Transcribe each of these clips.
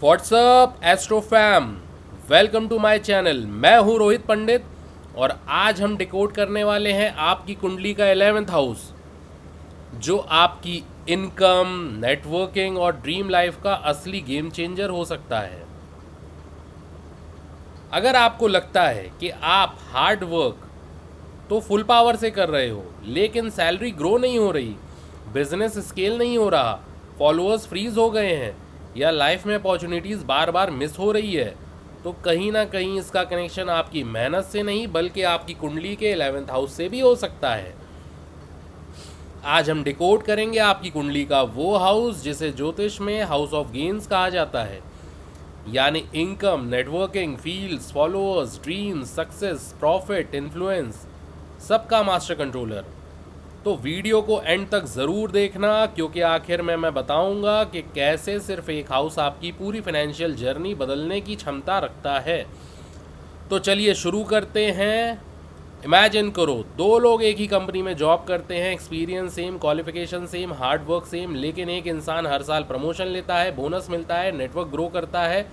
WhatsApp astro fam, welcome to my channel. मैं हूं रोहित पंडित और आज हम डिकोड करने वाले हैं आपकी कुंडली का 11th हाउस, जो आपकी इनकम, नेटवर्किंग और ड्रीम लाइफ का असली गेम चेंजर हो सकता है। अगर आपको लगता है कि आप हार्ड वर्क तो फुल पावर से कर रहे हो लेकिन सैलरी ग्रो नहीं हो रही, बिजनेस स्केल नहीं हो रहा, फॉलोअर्स फ्रीज हो गए हैं या लाइफ में अपॉर्चुनिटीज़ बार बार मिस हो रही है, तो कहीं ना कहीं इसका कनेक्शन आपकी मेहनत से नहीं बल्कि आपकी कुंडली के 11th हाउस से भी हो सकता है। आज हम डिकोड करेंगे आपकी कुंडली का वो हाउस जिसे ज्योतिष में हाउस ऑफ गेन्स कहा जाता है, यानी income, networking, fields, followers, dreams, success, profit, influence, सबका मास्टर कंट्रोलर। तो वीडियो को एंड तक ज़रूर देखना, क्योंकि आखिर में मैं बताऊंगा कि कैसे सिर्फ एक हाउस आपकी पूरी फाइनेंशियल जर्नी बदलने की क्षमता रखता है। तो चलिए शुरू करते हैं। इमेजिन करो, दो लोग एक ही कंपनी में जॉब करते हैं, experience same, qualification same, hard work same, लेकिन एक इंसान हर साल प्रमोशन लेता है, बोनस मिलता है, नेटवर्क ग्रो करता है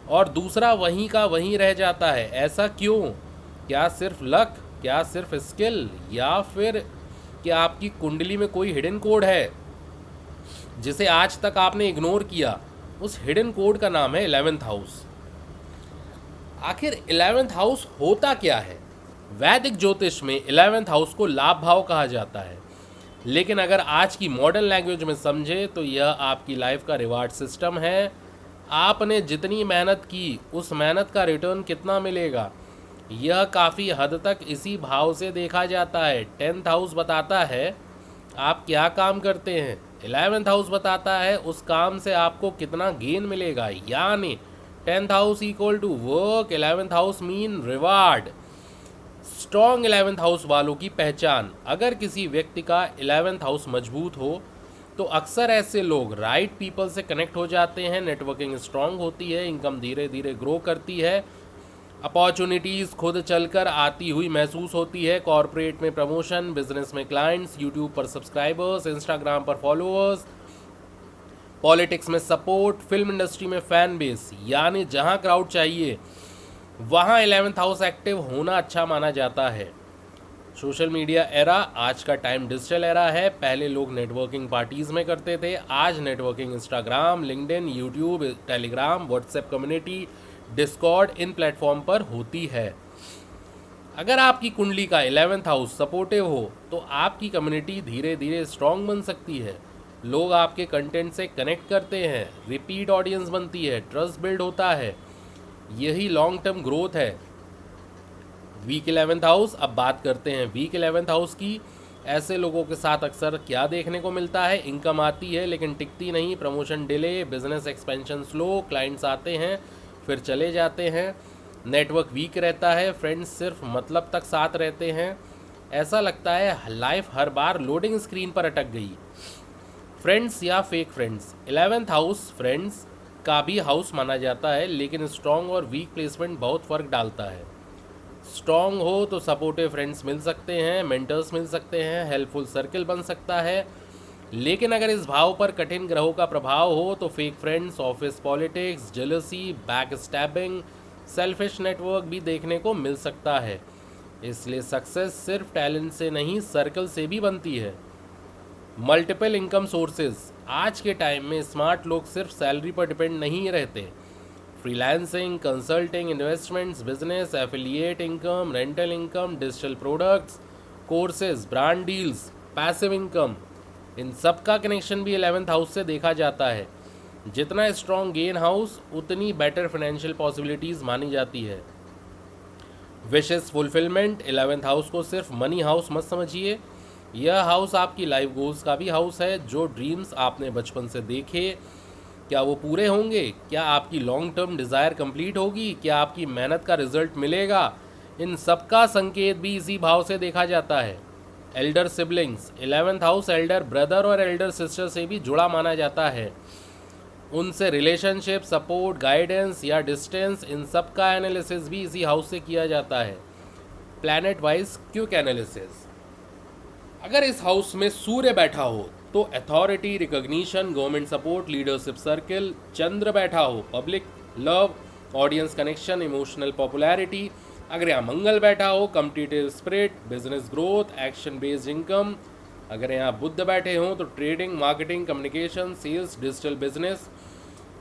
और दूसरा वहीं का वहीं रह जाता है। ऐसा क्यों? क्या सिर्फ लक, क्या सिर्फ स्किल, या फिर क्या आपकी कुंडली में कोई हिडन कोड है जिसे आज तक आपने इग्नोर किया? उस हिडन कोड का नाम है 11th हाउस। आखिर 11th हाउस होता क्या है? वैदिक ज्योतिष में 11th हाउस को लाभ भाव कहा जाता है, लेकिन अगर आज की मॉडर्न लैंग्वेज में समझे तो यह आपकी लाइफ का रिवार्ड सिस्टम है। आपने जितनी मेहनत की उस मेहनत का रिटर्न कितना मिलेगा, यह काफ़ी हद तक इसी भाव से देखा जाता है। 10th हाउस बताता है आप क्या काम करते हैं, 11th हाउस बताता है उस काम से आपको कितना गेन मिलेगा। यानी 10th house equal to work, 11th house mean reward. Strong 11th house वालों की पहचान: अगर किसी व्यक्ति का 11th हाउस मजबूत हो तो अक्सर ऐसे लोग राइट पीपल से कनेक्ट हो जाते हैं, नेटवर्किंग स्ट्रांग होती है, इनकम धीरे धीरे ग्रो करती है, अपॉर्चुनिटीज़ खुद चलकर आती हुई महसूस होती है। कॉर्पोरेट में प्रमोशन, बिजनेस में क्लाइंट्स, यूट्यूब पर सब्सक्राइबर्स, इंस्टाग्राम पर फॉलोअर्स, पॉलिटिक्स में सपोर्ट, फिल्म इंडस्ट्री में फैन बेस, यानी जहां क्राउड चाहिए वहां 11th हाउस एक्टिव होना अच्छा माना जाता है। सोशल मीडिया एरा: आज का टाइम डिजिटल एरा है। पहले लोग नेटवर्किंग पार्टीज में करते थे, आज networking Instagram, LinkedIn, YouTube, Telegram, WhatsApp community, Discord, इन प्लेटफॉर्म पर होती है। अगर आपकी कुंडली का 11th हाउस सपोर्टिव हो तो आपकी कम्युनिटी धीरे धीरे स्ट्रांग बन सकती है। लोग आपके कंटेंट से कनेक्ट करते हैं, रिपीट ऑडियंस बनती है, ट्रस्ट बिल्ड होता है। यही लॉन्ग टर्म ग्रोथ है। वीक 11th हाउस: अब बात करते हैं वीक 11th हाउस की। ऐसे लोगों के साथ अक्सर क्या देखने को मिलता है? इनकम आती है लेकिन टिकती नहीं, promotion delay, business expansion slow, clients आते हैं फिर चले जाते हैं, नेटवर्क वीक रहता है, फ्रेंड्स सिर्फ मतलब तक साथ रहते हैं, ऐसा लगता है लाइफ हर बार लोडिंग स्क्रीन पर अटक गई। फ्रेंड्स या fake friends: 11th house friends का भी हाउस माना जाता है, लेकिन स्ट्रॉन्ग और वीक प्लेसमेंट बहुत फ़र्क डालता है। स्ट्रॉन्ग हो तो सपोर्टिव फ्रेंड्स मिल सकते हैं, मेंटर्स मिल सकते हैं, हेल्पफुल सर्किल बन सकता है, लेकिन अगर इस भाव पर कठिन ग्रहों का प्रभाव हो तो fake friends, office politics, jealousy, back stabbing, selfish network भी देखने को मिल सकता है। इसलिए सक्सेस सिर्फ टैलेंट से नहीं, सर्कल से भी बनती है। मल्टीपल इनकम सोर्सेज: आज के टाइम में स्मार्ट लोग सिर्फ सैलरी पर डिपेंड नहीं रहते। Freelancing, consulting, investments, business, affiliate income, rental income, digital products, courses, brand deals, passive income, इन सब का कनेक्शन भी 11th हाउस से देखा जाता है। जितना स्ट्रॉन्ग गेन हाउस उतनी बेटर फाइनेंशियल पॉसिबिलिटीज़ मानी जाती है। विशेस फुलफिलमेंट: 11th हाउस को सिर्फ मनी हाउस मत समझिए, यह हाउस आपकी लाइफ गोल्स का भी हाउस है। जो ड्रीम्स आपने बचपन से देखे, क्या वो पूरे होंगे? क्या आपकी लॉन्ग टर्म डिज़ायर कंप्लीट होगी? क्या आपकी मेहनत का रिजल्ट मिलेगा? इन सब का संकेत भी इसी भाव से देखा जाता है। Elder siblings: 11th house Elder brother और एल्डर सिस्टर से भी जुड़ा माना जाता है। उनसे रिलेशनशिप, सपोर्ट, गाइडेंस या डिस्टेंस, इन सब का एनालिसिस भी इसी हाउस से किया जाता है। प्लैनेट वाइज क्विक एनालिसिस: अगर इस हाउस में सूर्य बैठा हो तो authority, recognition, government support, leadership circle, चंद्र बैठा हो, public love, audience connection, emotional popularity. अगर यहाँ मंगल बैठा हो, competitive spirit, business growth, action based income. अगर यहाँ बुध बैठे हों तो trading, marketing, communication, sales, digital business.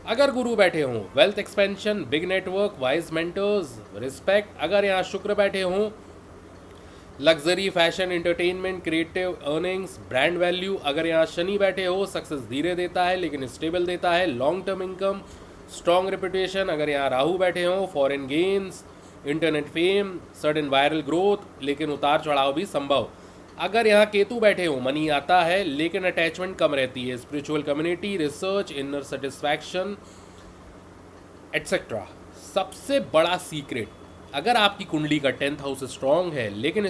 अगर गुरु बैठे हों, wealth expansion, big network, wise mentors, respect. अगर यहाँ शुक्र बैठे हों, luxury, fashion, entertainment, creative, earnings, brand value. अगर यहाँ शनि बैठे हो, सक्सेस धीरे देता है लेकिन स्टेबल देता है, long term income, strong reputation. अगर यहाँ राहु बैठे हों, foreign gains, internet fame, sudden viral growth लेकिन उतार चढ़ाव भी संभव। अगर यहाँ केतु बैठे हो, मनी आता है लेकिन अटैचमेंट कम रहती है, spiritual community, research, inner satisfaction etcetera. सबसे बड़ा सीक्रेट, अगर आपकी कुंडली का 10th हाउस स्ट्रॉन्ग है लेकिन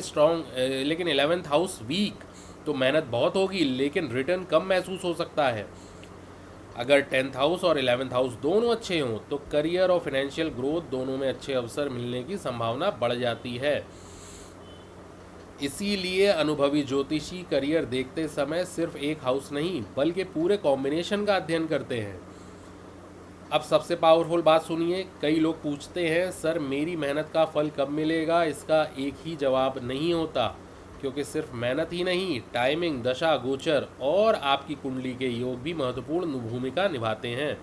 11th हाउस वीक, तो मेहनत बहुत होगी लेकिन रिटर्न कम महसूस हो सकता है। अगर 10th हाउस और 11th हाउस दोनों अच्छे हों तो करियर और फाइनेंशियल ग्रोथ दोनों में अच्छे अवसर मिलने की संभावना बढ़ जाती है। इसीलिए अनुभवी ज्योतिषी करियर देखते समय सिर्फ एक हाउस नहीं बल्कि पूरे कॉम्बिनेशन का अध्ययन करते हैं। अब सबसे पावरफुल बात सुनिए। कई लोग पूछते हैं, सर मेरी मेहनत का फल कब मिलेगा? इसका एक ही जवाब नहीं होता, क्योंकि सिर्फ मेहनत ही नहीं, टाइमिंग, दशा, गोचर और आपकी कुंडली के योग भी महत्वपूर्ण भूमिका निभाते हैं।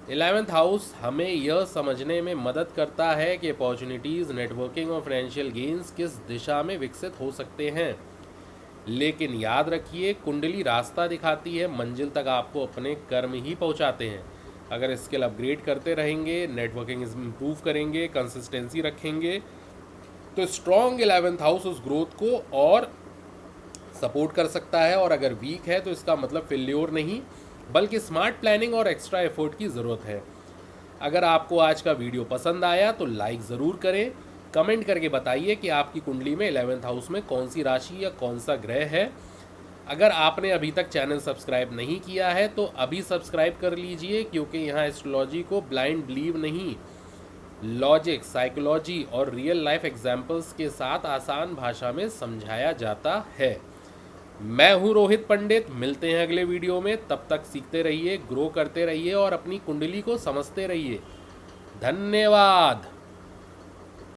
11th हाउस हमें यह समझने में मदद करता है कि अपॉर्चुनिटीज़, नेटवर्किंग और फाइनेंशियल गेन्स किस दिशा में विकसित हो सकते हैं। लेकिन याद रखिए, कुंडली रास्ता दिखाती है, मंजिल तक आपको अपने कर्म ही पहुंचाते हैं। अगर स्किल अपग्रेड करते रहेंगे, नेटवर्किंग इम्प्रूव करेंगे, कंसिस्टेंसी रखेंगे, तो स्ट्रॉन्ग 11th हाउस उस ग्रोथ को और सपोर्ट कर सकता है। और अगर वीक है तो इसका मतलब फेल्योर नहीं बल्कि स्मार्ट प्लानिंग और एक्स्ट्रा एफर्ट की ज़रूरत है। अगर आपको आज का वीडियो पसंद आया तो लाइक ज़रूर करें, कमेंट करके बताइए कि आपकी कुंडली में 11th हाउस में कौन सी राशि या कौन सा ग्रह है। अगर आपने अभी तक चैनल सब्सक्राइब नहीं किया है तो अभी सब्सक्राइब कर लीजिए, क्योंकि यहाँ एस्ट्रोलॉजी को ब्लाइंड बिलीव नहीं, लॉजिक, साइकोलॉजी और रियल लाइफ एग्जाम्पल्स के साथ आसान भाषा में समझाया जाता है। मैं हूँ रोहित पंडित, मिलते हैं अगले वीडियो में। तब तक सीखते रहिए, ग्रो करते रहिए और अपनी कुंडली को समझते रहिए। धन्यवाद।